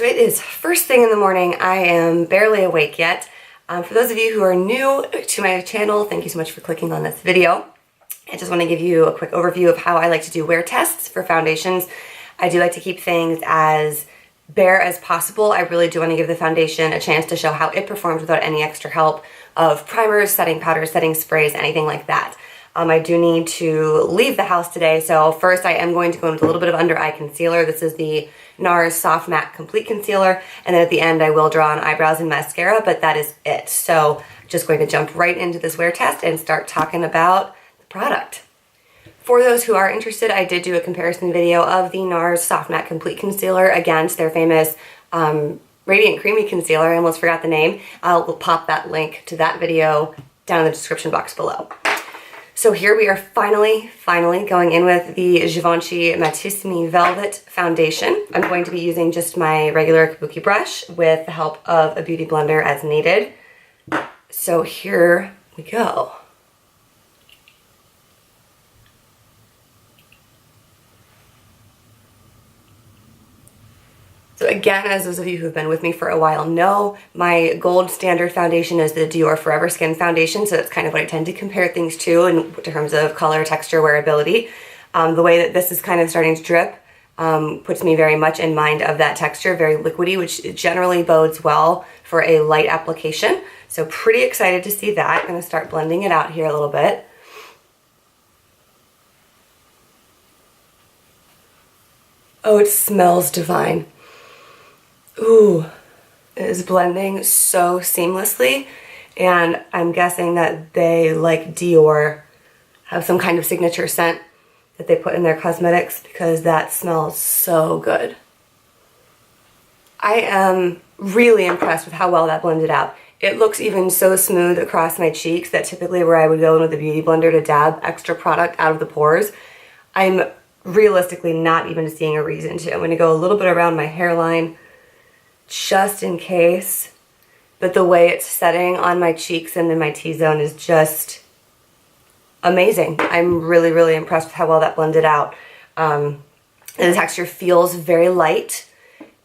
So it is first thing in the morning. I am barely awake yet. For those of you who are new to my channel, thank you so much for clicking on this video. I just want to give you a quick overview of how I like to do wear tests for foundations. I do like to keep things as bare as possible. I really do want to give the foundation a chance to show how it performs without any extra help of primers, setting powders, setting sprays, anything like that. I do need to leave the house today, so first I am going to go in with a little bit of under eye concealer. This is the NARS Soft Matte Complete Concealer, and then at the end I will draw on eyebrows and mascara, but that is it. So just going to jump right into this wear test and start talking about the product. For those who are interested, I did do a comparison video of the NARS Soft Matte Complete Concealer against their famous Radiant Creamy Concealer. I almost forgot the name. I'll pop that link to that video down in the description box below. So here we are finally going in with the Givenchy Matissime Velvet Foundation. I'm going to be using just my regular kabuki brush with the help of a beauty blender as needed. So here we go. So again, as those of you who have been with me for a while know, my gold standard foundation is the Dior Forever Skin Foundation, so that's kind of what I tend to compare things to in terms of color, texture, wearability. The way that this is kind of starting to drip puts me very much in mind of that texture, very liquidy, which generally bodes well for a light application. So pretty excited to see that. I'm going to start blending it out here a little bit. Oh, it smells divine. Ooh, it is blending so seamlessly, and I'm guessing that they, like Dior, have some kind of signature scent that they put in their cosmetics because that smells so good. I am really impressed with how well that blended out. It looks even so smooth across my cheeks that typically where I would go in with a beauty blender to dab extra product out of the pores, I'm realistically not even seeing a reason to. I'm going to go a little bit around my hairline just in case, but the way it's setting on my cheeks and in my T-zone is just amazing. I'm really impressed with how well that blended out. The texture feels very light.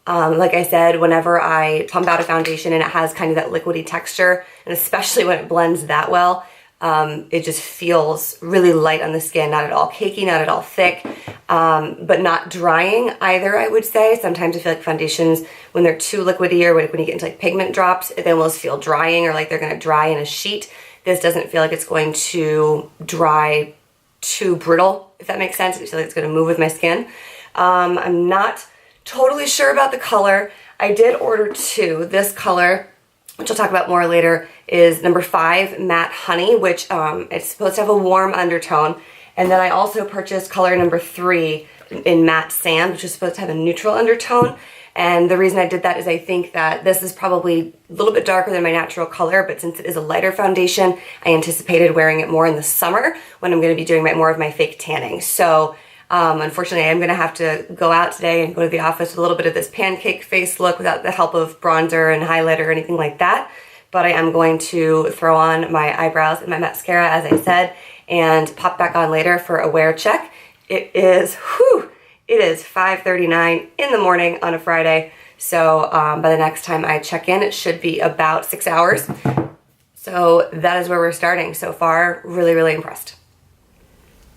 Like I said, whenever I pump out a foundation and it has kind of that liquidy texture, and especially when it blends that well, it just feels really light on the skin, not at all cakey, not at all thick, but not drying either, I would say. Sometimes I feel like foundations, when they're too liquidy or when you get into like pigment drops, they almost feel drying or like they're going to dry in a sheet. This doesn't feel like it's going to dry too brittle, if that makes sense. I feel like it's going to move with my skin. I'm not totally sure about the color. I did order two. This color, which I'll talk about more later, is number 5 Matte Honey, which it's supposed to have a warm undertone. And then I also purchased color number 3 in Matte Sand, which is supposed to have a neutral undertone. And the reason I did that is I think that this is probably a little bit darker than my natural color, but since it is a lighter foundation, I anticipated wearing it more in the summer when I'm going to be doing more of my fake tanning. So unfortunately, I'm going to have to go out today and go to the office with a little bit of this pancake face look without the help of bronzer and highlighter or anything like that. But I am going to throw on my eyebrows and my mascara, as I said, and pop back on later for a wear check. It is 5:39 in the morning on a Friday. So by the next time I check in, it should be about 6 hours. So that is where we're starting. So far, really impressed.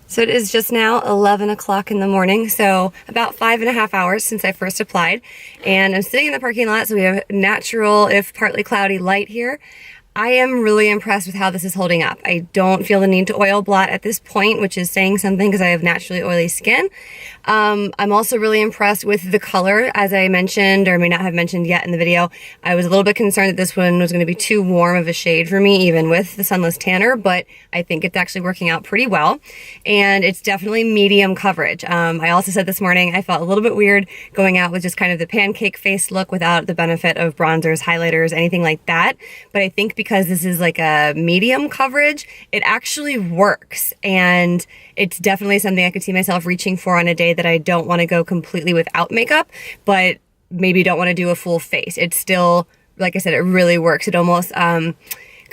So it is just now 11 o'clock in the morning, so about 5.5 hours since I first applied. And I'm sitting in the parking lot, so we have natural, if partly cloudy, light here. I am really impressed with how this is holding up. I don't feel the need to oil blot at this point, which is saying something because I have naturally oily skin. I'm also really impressed with the color, as I mentioned, or may not have mentioned yet in the video. I was a little bit concerned that this one was going to be too warm of a shade for me, even with the Sunless Tanner, but I think it's actually working out pretty well. And it's definitely medium coverage. I also said this morning I felt a little bit weird going out with just kind of the pancake face look without the benefit of bronzers, highlighters, anything like that. But I think because this is like a medium coverage, it actually works. And it's definitely something I could see myself reaching for on a day that I don't want to go completely without makeup, but maybe don't want to do a full face. It's still, like I said, it really works. It almost kind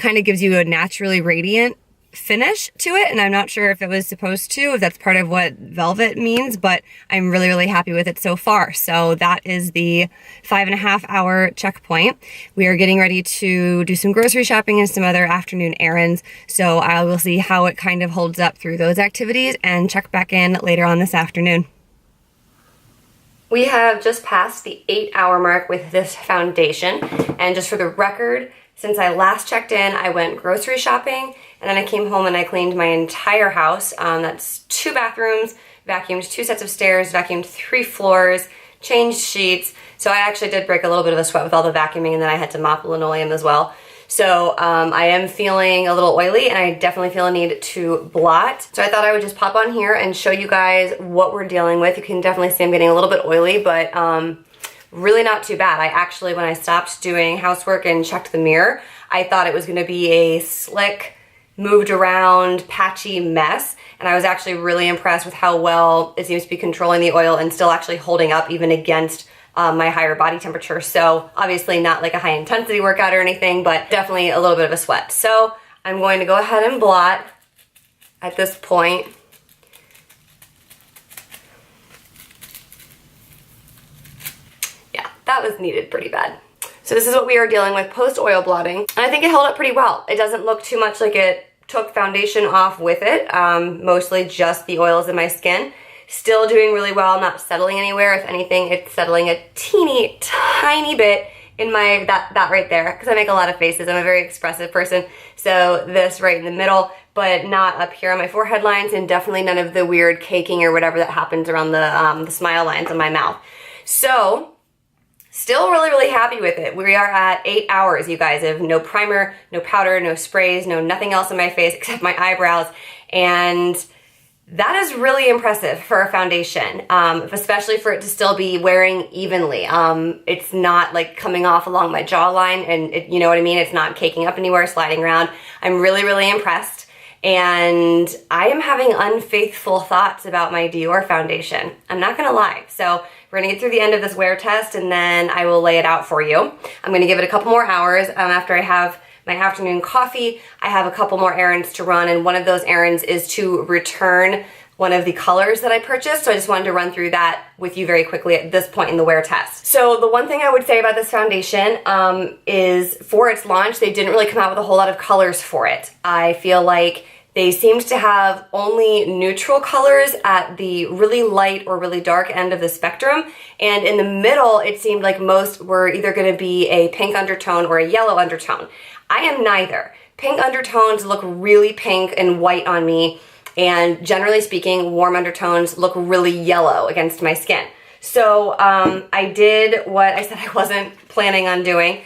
of gives you a naturally radiant finish to it, and I'm not sure if it was supposed to, if that's part of what velvet means, but I'm really, really happy with it so far. So that is the 5.5 hour checkpoint. We are getting ready to do some grocery shopping and some other afternoon errands, so I will see how it kind of holds up through those activities and check back in later on this afternoon. We have just passed the 8-hour mark with this foundation, and just for the record, since I last checked in, I went grocery shopping, and then I came home and I cleaned my entire house. That's 2 bathrooms, vacuumed 2 sets of stairs, vacuumed 3 floors, changed sheets. So I actually did break a little bit of a sweat with all the vacuuming, and then I had to mop linoleum as well. So I am feeling a little oily, and I definitely feel a need to blot. So I thought I would just pop on here and show you guys what we're dealing with. You can definitely see I'm getting a little bit oily, but really not too bad. I actually, when I stopped doing housework and checked the mirror, I thought it was gonna be a slick, moved around, patchy mess. And I was actually really impressed with how well it seems to be controlling the oil and still actually holding up even against my higher body temperature. So obviously not like a high intensity workout or anything, but definitely a little bit of a sweat. So I'm going to go ahead and blot at this point. That was needed pretty bad. So this is what we are dealing with post oil blotting. And I think it held up pretty well. It doesn't look too much like it took foundation off with it. Mostly just the oils in my skin. Still doing really well, not settling anywhere. If anything, it's settling a teeny tiny bit in my, that right there, because I make a lot of faces. I'm a very expressive person. So this right in the middle, but not up here on my forehead lines, and definitely none of the weird caking or whatever that happens around the smile lines on my mouth. So, still really, really happy with it. We are at 8 hours, you guys, of no primer, no powder, no sprays, nothing else on my face except my eyebrows. And that is really impressive for a foundation, especially for it to still be wearing evenly. It's not like coming off along my jawline, and you know what I mean? It's not caking up anywhere, sliding around. I'm really, really impressed. And I am having unfaithful thoughts about my Dior foundation. I'm not gonna lie. So we're gonna get through the end of this wear test, and then I will lay it out for you. I'm gonna give it a couple more hours after I have my afternoon coffee. I have a couple more errands to run, and one of those errands is to return one of the colors that I purchased. So I just wanted to run through that with you very quickly at this point in the wear test. So the one thing I would say about this foundation is for its launch, they didn't really come out with a whole lot of colors for it. I feel like they seemed to have only neutral colors at the really light or really dark end of the spectrum. And in the middle, it seemed like most were either gonna be a pink undertone or a yellow undertone. I am neither. Pink undertones look really pink and white on me, and generally speaking, warm undertones look really yellow against my skin. So I did what I said I wasn't planning on doing.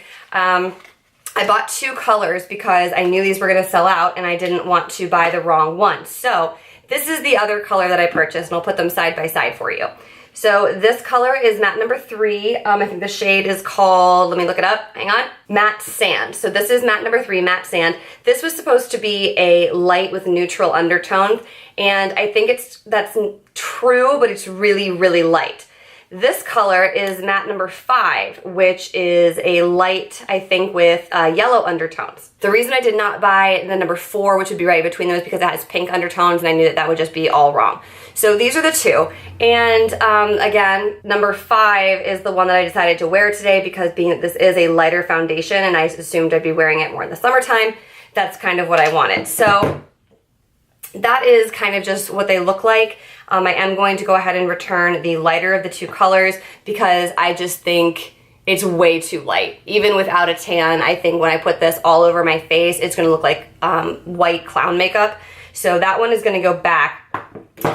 I bought 2 colors because I knew these were gonna sell out and I didn't want to buy the wrong one. So this is the other color that I purchased, and I'll put them side by side for you. So this color is matte number 3. I think the shade is called, let me look it up, hang on, Matte Sand. So this is matte number 3, Matte Sand. This was supposed to be a light with neutral undertones, and I think that's true, but it's really, really light. This color is matte number 5, which is a light, I think, with yellow undertones. The reason I did not buy the number 4, which would be right between them, is because it has pink undertones, and I knew that that would just be all wrong. So these are the 2. And again, number 5 is the one that I decided to wear today because being that this is a lighter foundation and I assumed I'd be wearing it more in the summertime, that's kind of what I wanted. So that is kind of just what they look like. I am going to go ahead and return the lighter of the 2 colors because I just think it's way too light. Even without a tan, I think when I put this all over my face, it's gonna look like white clown makeup. So that one is gonna go back.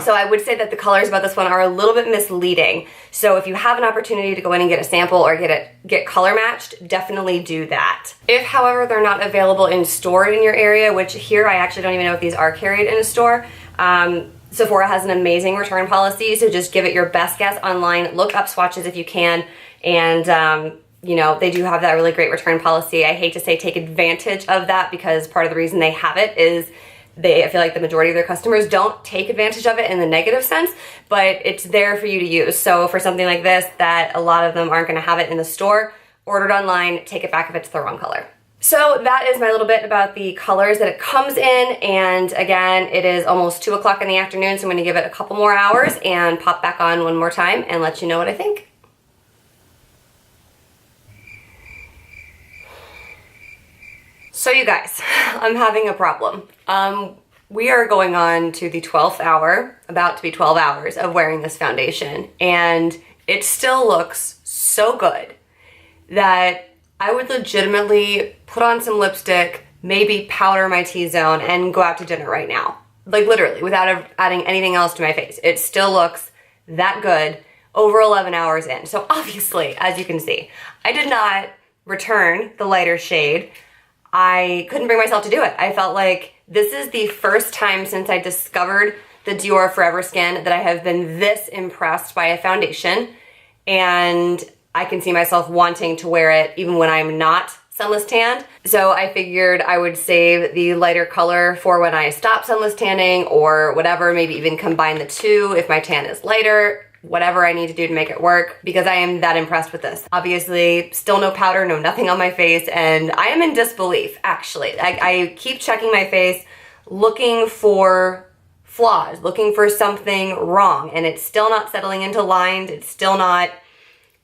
So I would say that the colors about this one are a little bit misleading. So if you have an opportunity to go in and get a sample or get color matched, definitely do that. If, however, they're not available in store in your area, which here I actually don't even know if these are carried in a store, Sephora has an amazing return policy, so just give it your best guess online. Look up swatches if you can, and you know, they do have that really great return policy. I hate to say take advantage of that because part of the reason they have it is I feel like the majority of their customers don't take advantage of it in the negative sense, but it's there for you to use. So for something like this that a lot of them aren't gonna have it in the store, order it online, take it back if it's the wrong color. So that is my little bit about the colors that it comes in, and again, it is almost 2 o'clock in the afternoon, so I'm going to give it a couple more hours and pop back on one more time and let you know what I think. So you guys, I'm having a problem. We are going on to the 12th hour, about to be 12 hours of wearing this foundation, and it still looks so good that I would legitimately put on some lipstick, maybe powder my T-zone, and go out to dinner right now. Like literally, without adding anything else to my face. It still looks that good over 11 hours in. So obviously, as you can see, I did not return the lighter shade. I couldn't bring myself to do it. I felt like this is the first time since I discovered the Dior Forever Skin that I have been this impressed by a foundation, and I can see myself wanting to wear it even when I'm not sunless tanned. So I figured I would save the lighter color for when I stop sunless tanning or whatever, maybe even combine the two if my tan is lighter, whatever I need to do to make it work, because I am that impressed with this. Obviously, still no powder, no nothing on my face, and I am in disbelief, actually. I keep checking my face, looking for flaws, looking for something wrong, and it's still not settling into lines, it's still not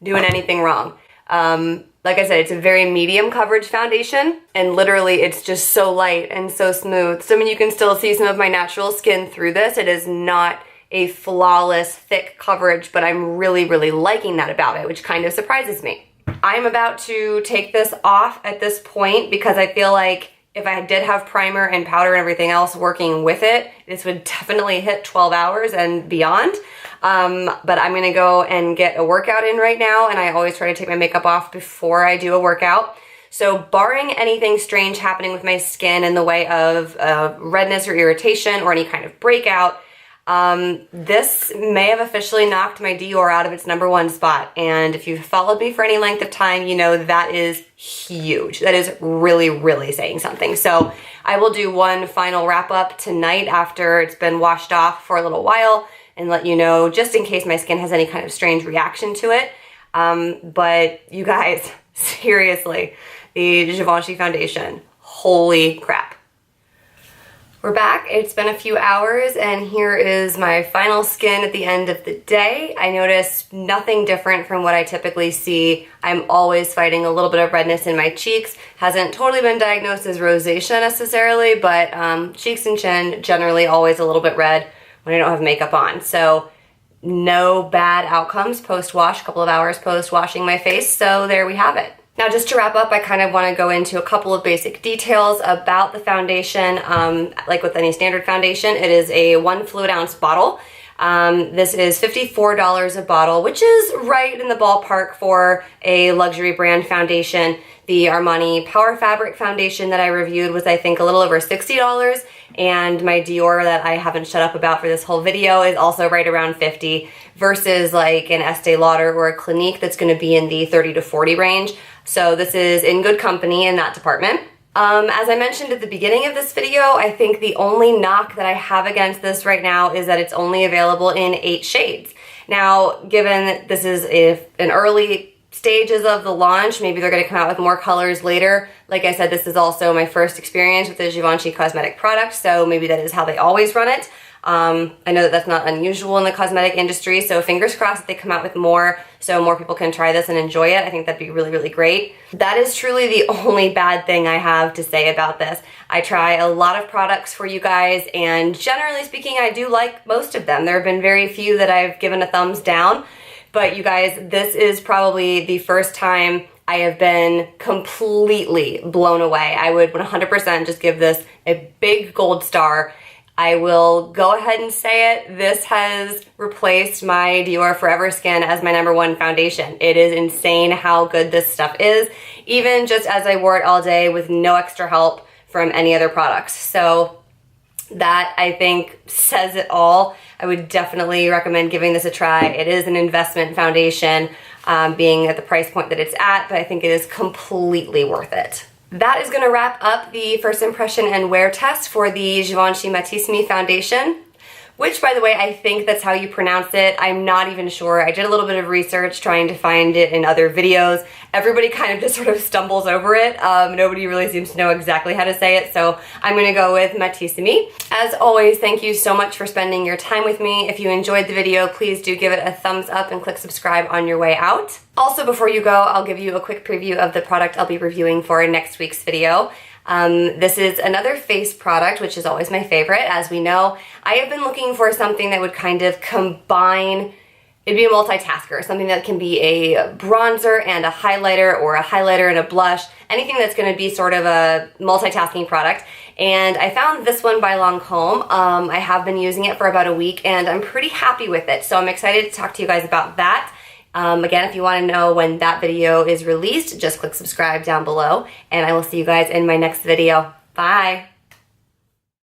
doing anything wrong. Like I said, it's a very medium coverage foundation, and literally it's just so light and so smooth. So I mean, you can still see some of my natural skin through this. It is not a flawless, thick coverage, but I'm really, really liking that about it, which kind of surprises me. I'm about to take this off at this point because I feel like if I did have primer and powder and everything else working with it, this would definitely hit 12 hours and beyond. But I'm gonna go and get a workout in right now, and I always try to take my makeup off before I do a workout. So barring anything strange happening with my skin in the way of redness or irritation or any kind of breakout, this may have officially knocked my Dior out of its #1 spot. And if you've followed me for any length of time, you know that is huge. That is really, really saying something. So I will do one final wrap up tonight after it's been washed off for a little while and let you know, just in case my skin has any kind of strange reaction to it. But you guys, seriously, the Givenchy foundation, holy crap. We're back. It's been a few hours, and here is my final skin at the end of the day. I noticed nothing different from what I typically see. I'm always fighting a little bit of redness in my cheeks. Hasn't totally been diagnosed as rosacea necessarily, but cheeks and chin generally always a little bit red when I don't have makeup on. So no bad outcomes post-wash, a couple of hours post-washing my face, so there we have it. Now, just to wrap up, I kind of want to go into a couple of basic details about the foundation. Like with any standard foundation, it is a 1 fluid ounce bottle. This is $54 a bottle, which is right in the ballpark for a luxury brand foundation. The Armani Power Fabric foundation that I reviewed was, I think, a little over $60, and my Dior that I haven't shut up about for this whole video is also right around $50, versus like an Estee Lauder or a Clinique that's going to be in the $30 to $40 range. So this is in good company in that department. As I mentioned at the beginning of this video, I think the only knock that I have against this right now is that it's only available in 8 shades. Now, given that this is an early stages of the launch, maybe they're going to come out with more colors later. Like I said, this is also my first experience with the Givenchy cosmetic product, so maybe that is how they always run it. I know that that's not unusual in the cosmetic industry, so fingers crossed that they come out with more so more people can try this and enjoy it. I think that'd be really, really great. That is truly the only bad thing I have to say about this. I try a lot of products for you guys, and generally speaking, I do like most of them. There have been very few that I've given a thumbs down, but you guys, this is probably the first time I have been completely blown away. I would 100% just give this a big gold star. I will go ahead and say it. This has replaced my Dior Forever Skin as my #1 foundation. It is insane how good this stuff is, even just as I wore it all day with no extra help from any other products. So that, I think, says it all. I would definitely recommend giving this a try. It is an investment foundation, being at the price point that it's at, but I think it is completely worth it. That is going to wrap up the first impression and wear test for the Givenchy Matissime Foundation. which, by the way, I think that's how you pronounce it. I'm not even sure. I did a little bit of research trying to find it in other videos. Everybody kind of just sort of stumbles over it. Nobody really seems to know exactly how to say it, so I'm gonna go with Matissime. As always, thank you so much for spending your time with me. If you enjoyed the video, please do give it a thumbs up and click subscribe on your way out. Also, before you go, I'll give you a quick preview of the product I'll be reviewing for next week's video. This is another face product, which is always my favorite. As we know, I have been looking for something that would kind of combine, it'd be a multitasker, something that can be a bronzer and a highlighter, or a highlighter and a blush, anything that's going to be sort of a multitasking product. And I found this one by Lancome. I have been using it for about a week and I'm pretty happy with it. So I'm excited to talk to you guys about that. Again, if you want to know when that video is released, just click subscribe down below, and I will see you guys in my next video. Bye!